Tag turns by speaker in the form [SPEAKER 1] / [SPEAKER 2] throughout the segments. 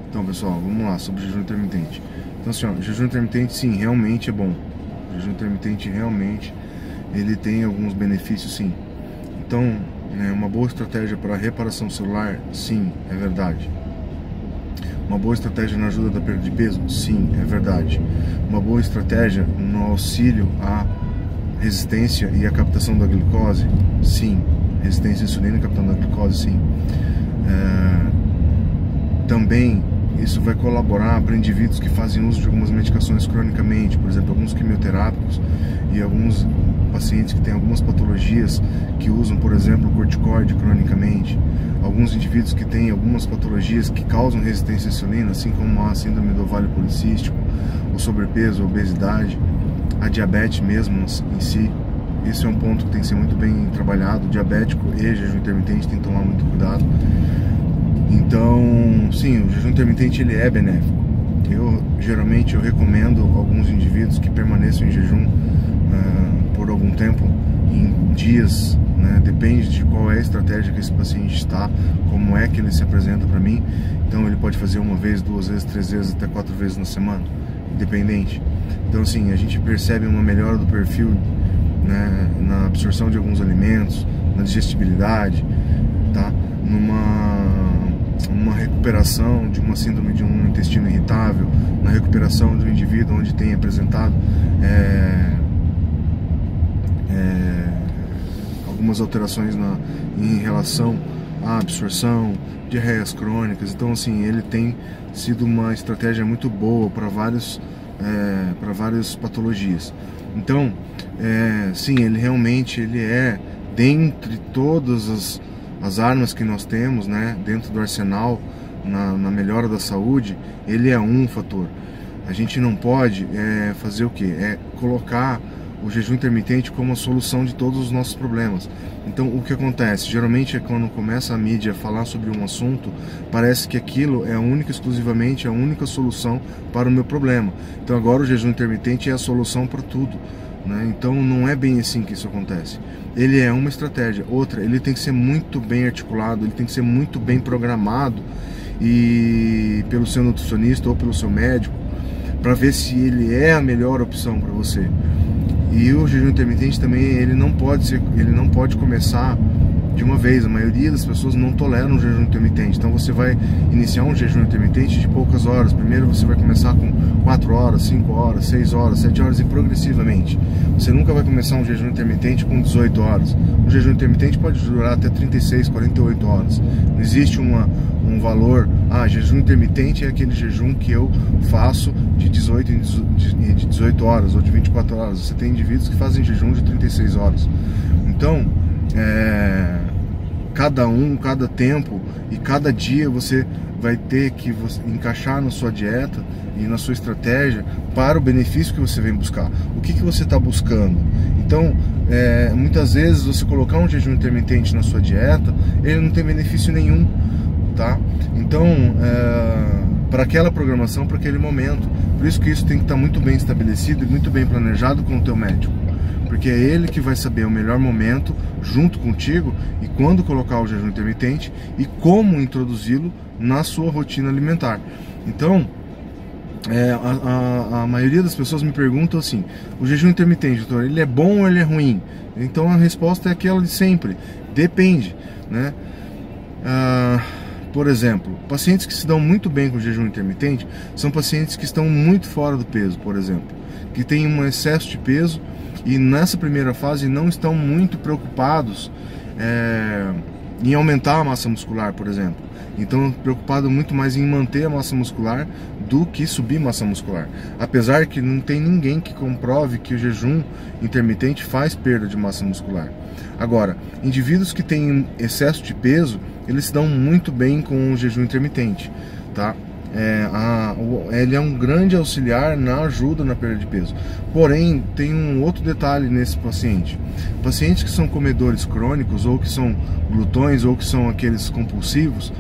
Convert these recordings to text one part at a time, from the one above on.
[SPEAKER 1] Então, pessoal, vamos lá sobre o jejum intermitente. Então, assim, ó, o jejum intermitente, sim, realmente é bom. O jejum intermitente, realmente, ele tem alguns benefícios, sim. Então, uma boa estratégia para reparação celular, sim, é verdade. Uma boa estratégia na ajuda da perda de peso, sim, é verdade. Uma boa estratégia no auxílio à resistência e à captação da glicose, sim. Resistência à insulina e captação da glicose, sim. Também isso vai colaborar para indivíduos que fazem uso de algumas medicações cronicamente, por exemplo, alguns quimioterápicos e alguns pacientes que têm algumas patologias que usam, por exemplo, corticoide cronicamente, alguns indivíduos que têm algumas patologias que causam resistência à insulina, assim como a síndrome do ovário policístico, o sobrepeso, a obesidade, a diabetes mesmo em si. Esse é um ponto que tem que ser muito bem trabalhado. O diabético e jejum intermitente tem que tomar muito cuidado. Então, sim, o jejum intermitente ele é benéfico. Geralmente eu recomendo a alguns indivíduos que permaneçam em jejum por algum tempo, em dias, né? Depende de qual é a estratégia que esse paciente está, como é que ele se apresenta para mim. Então ele pode fazer uma vez, 2 vezes, 3 vezes, até 4 vezes na semana, independente. Então, assim, a gente percebe uma melhora do perfil, né, na absorção de alguns alimentos, na digestibilidade, tá? Numa recuperação de uma síndrome de um intestino irritável, na recuperação de um indivíduo onde tem apresentado algumas alterações em relação à absorção, diarreias crônicas. Então, assim, ele tem sido uma estratégia muito boa para várias patologias. Então, sim, ele realmente é, dentre todas as armas que nós temos, né, dentro do arsenal, na melhora da saúde, ele é um fator. A gente não pode fazer o quê? Colocar o jejum intermitente como a solução de todos os nossos problemas. Então, o que acontece? Geralmente, quando começa a mídia a falar sobre um assunto, parece que aquilo é exclusivamente a única solução para o meu problema. Então, agora o jejum intermitente é a solução para tudo, né? Então, não é bem assim que isso acontece. Ele é uma estratégia. Outra, ele tem que ser muito bem articulado, ele tem que ser muito bem programado e pelo seu nutricionista ou pelo seu médico, para ver se ele é a melhor opção para você. E o jejum intermitente também, ele não pode começar de uma vez. A maioria das pessoas não toleram o jejum intermitente. Então você vai iniciar um jejum intermitente de poucas horas. Primeiro você vai começar com 4 horas, 5 horas, 6 horas, 7 horas e progressivamente. Você nunca vai começar um jejum intermitente com 18 horas. Um jejum intermitente pode durar até 36, 48 horas. Não existe um valor, jejum intermitente é aquele jejum que eu faço de 18 horas ou de 24 horas. Você tem indivíduos que fazem jejum de 36 horas. Então, cada tempo e cada dia você vai ter que encaixar na sua dieta e na sua estratégia para o benefício que você vem buscar. O que você está buscando? Então, muitas vezes você colocar um jejum intermitente na sua dieta, ele não tem benefício nenhum, tá? Então, para aquela programação, para aquele momento. Por isso que isso tem que estar muito bem estabelecido e muito bem planejado com o teu médico, porque é ele que vai saber o melhor momento junto contigo e quando colocar o jejum intermitente e como introduzi-lo na sua rotina alimentar. Então, a maioria das pessoas me perguntam assim: o jejum intermitente, doutor, ele é bom ou ele é ruim? Então a resposta é aquela de sempre: depende, né? Por exemplo, pacientes que se dão muito bem com o jejum intermitente são pacientes que estão muito fora do peso, por exemplo, que têm um excesso de peso e nessa primeira fase não estão muito preocupados em aumentar a massa muscular, por exemplo. Então, preocupado muito mais em manter a massa muscular do que subir massa muscular. Apesar que não tem ninguém que comprove que o jejum intermitente faz perda de massa muscular. Agora, indivíduos que têm excesso de peso, eles se dão muito bem com o jejum intermitente, tá? Ele é um grande auxiliar na ajuda na perda de peso. Porém, tem um outro detalhe nesse paciente. Pacientes que são comedores crônicos, ou que são glutões, ou que são aqueles compulsivos,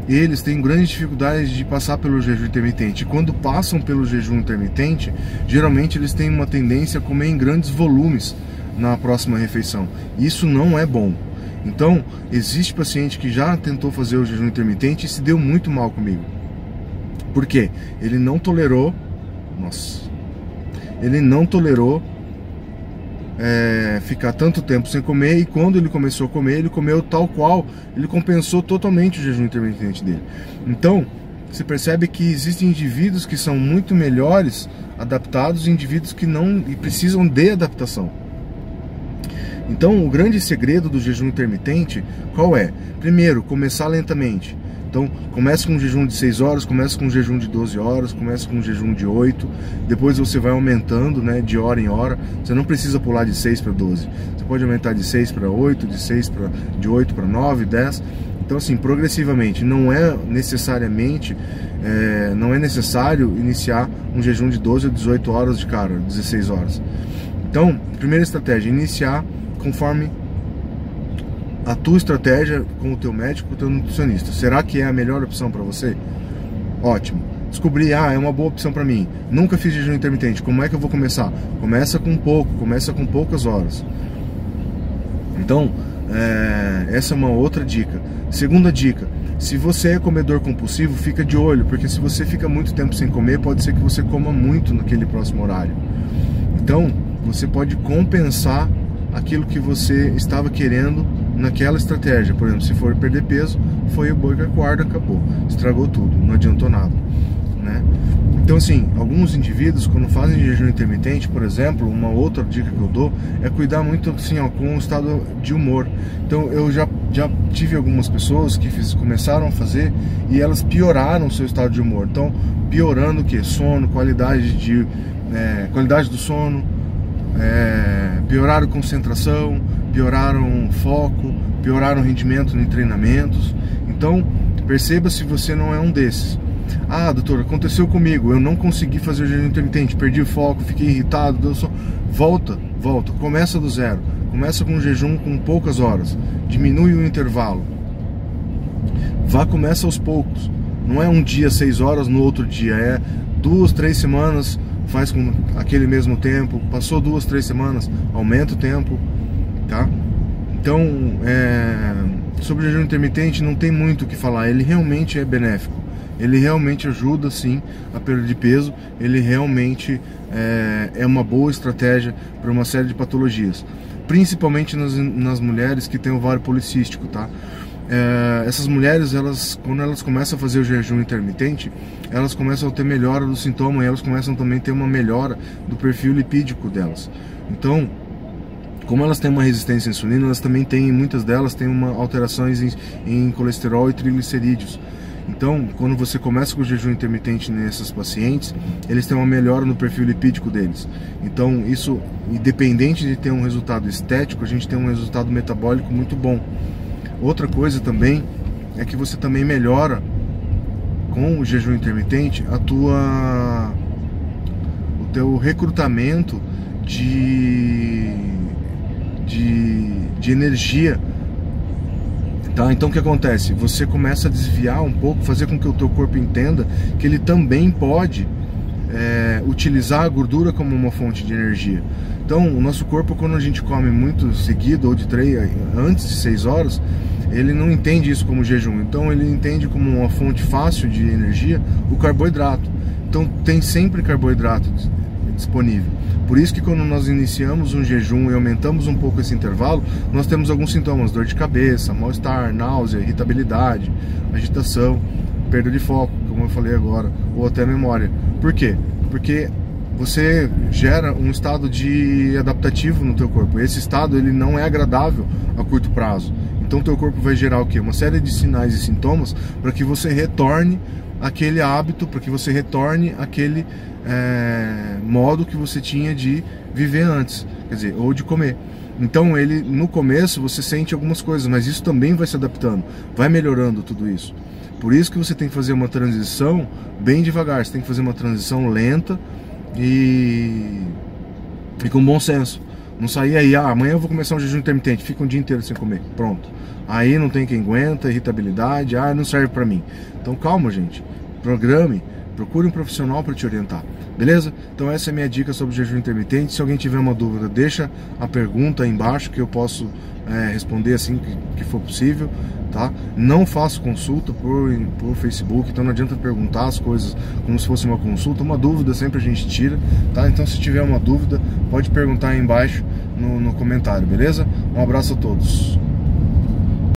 [SPEAKER 1] eles têm grande dificuldade de passar pelo jejum intermitente. E quando passam pelo jejum intermitente, geralmente eles têm uma tendência a comer em grandes volumes na próxima refeição. Isso não é bom. Então, existe paciente que já tentou fazer o jejum intermitente e se deu muito mal comigo. Por quê? Ele não tolerou, ele não tolerou ficar tanto tempo sem comer, e quando ele começou a comer, ele comeu tal qual, ele compensou totalmente o jejum intermitente dele. Então, você percebe que existem indivíduos que são muito melhores adaptados e indivíduos que não e precisam de adaptação. Então, o grande segredo do jejum intermitente, qual é? Primeiro, começar lentamente. Então, começa com um jejum de 6 horas, começa com um jejum de 12 horas, começa com um jejum de 8, depois você vai aumentando, né, de hora em hora. Você não precisa pular de 6 para 12, você pode aumentar de 6 para 8, de 8 para 9, 10. Então, assim, progressivamente, não é necessariamente, não é necessário iniciar um jejum de 12 ou 18 horas de cara, 16 horas. Então, primeira estratégia, iniciar conforme a tua estratégia com o teu médico, com o teu nutricionista. Será que é a melhor opção para você? Ótimo. Descobri, é uma boa opção para mim. Nunca fiz jejum intermitente. Como é que eu vou começar? Começa com pouco, começa com poucas horas. Então, essa é uma outra dica. Segunda dica, se você é comedor compulsivo, fica de olho, porque se você fica muito tempo sem comer, pode ser que você coma muito naquele próximo horário. Então, você pode compensar aquilo que você estava querendo naquela estratégia. Por exemplo, se for perder peso, foi o boi que acorda, acabou, estragou tudo, não adiantou nada, né? Então, assim, alguns indivíduos, quando fazem jejum intermitente, por exemplo, uma outra dica que eu dou é cuidar muito, assim, com o estado de humor. Então, eu já tive algumas pessoas que começaram a fazer e elas pioraram o seu estado de humor. Então, piorando o que? Sono, qualidade do sono, pioraram concentração, pioraram foco, pioraram rendimento em treinamentos. Então, perceba se você não é um desses. Doutor, aconteceu comigo, eu não consegui fazer o jejum intermitente, perdi o foco, fiquei irritado, volta, começa do zero, começa com um jejum com poucas horas, diminui o intervalo, começa aos poucos, não é um dia 6 horas, no outro dia, 2, 3 semanas, faz com aquele mesmo tempo, passou 2, 3 semanas, aumenta o tempo, tá? Então, sobre o jejum intermitente não tem muito o que falar, ele realmente é benéfico. Ele realmente ajuda, sim, a perda de peso. Ele realmente é uma boa estratégia para uma série de patologias, principalmente nas mulheres que têm ovário policístico, tá? Essas mulheres, quando elas começam a fazer o jejum intermitente, elas começam a ter melhora do sintoma e elas começam também a ter uma melhora do perfil lipídico delas. Então, como elas têm uma resistência à insulina, muitas delas têm alterações em colesterol e triglicerídeos. Então, quando você começa com o jejum intermitente nessas pacientes, eles têm uma melhora no perfil lipídico deles. Então, isso, independente de ter um resultado estético, a gente tem um resultado metabólico muito bom. Outra coisa também é que você também melhora com o jejum intermitente o teu recrutamento de energia. Tá? Então o que acontece? Você começa a desviar um pouco, fazer com que o teu corpo entenda que ele também pode utilizar a gordura como uma fonte de energia. Então o nosso corpo, quando a gente come muito seguido ou antes de 6 horas, ele não entende isso como jejum. Então ele entende como uma fonte fácil de energia o carboidrato. Então tem sempre carboidrato disponível. Por isso que quando nós iniciamos um jejum e aumentamos um pouco esse intervalo, nós temos alguns sintomas: dor de cabeça, mal-estar, náusea, irritabilidade, agitação, perda de foco, como eu falei agora, ou até memória. Por quê? Porque você gera um estado de adaptativo no teu corpo. Esse estado, ele não é agradável a curto prazo. Então o teu corpo vai gerar o quê? Uma série de sinais e sintomas para que você retorne aquele hábito, para que você retorne aquele modo que você tinha de viver antes, quer dizer, ou de comer. Então no começo você sente algumas coisas, mas isso também vai se adaptando, vai melhorando tudo isso. Por isso que você tem que fazer uma transição bem devagar, você tem que fazer uma transição lenta e com bom senso. Não sair aí, amanhã eu vou começar um jejum intermitente, fica um dia inteiro sem comer, pronto. Aí não tem quem aguenta, irritabilidade, não serve pra mim. Então calma, gente, programe, Procure um profissional para te orientar, beleza? Então essa é a minha dica sobre jejum intermitente. Se alguém tiver uma dúvida, deixa a pergunta aí embaixo que eu posso responder assim que for possível, tá? Não faço consulta por Facebook, então não adianta perguntar as coisas como se fosse uma consulta. Uma dúvida sempre a gente tira, tá? Então se tiver uma dúvida, pode perguntar aí embaixo no comentário, beleza? Um abraço a todos.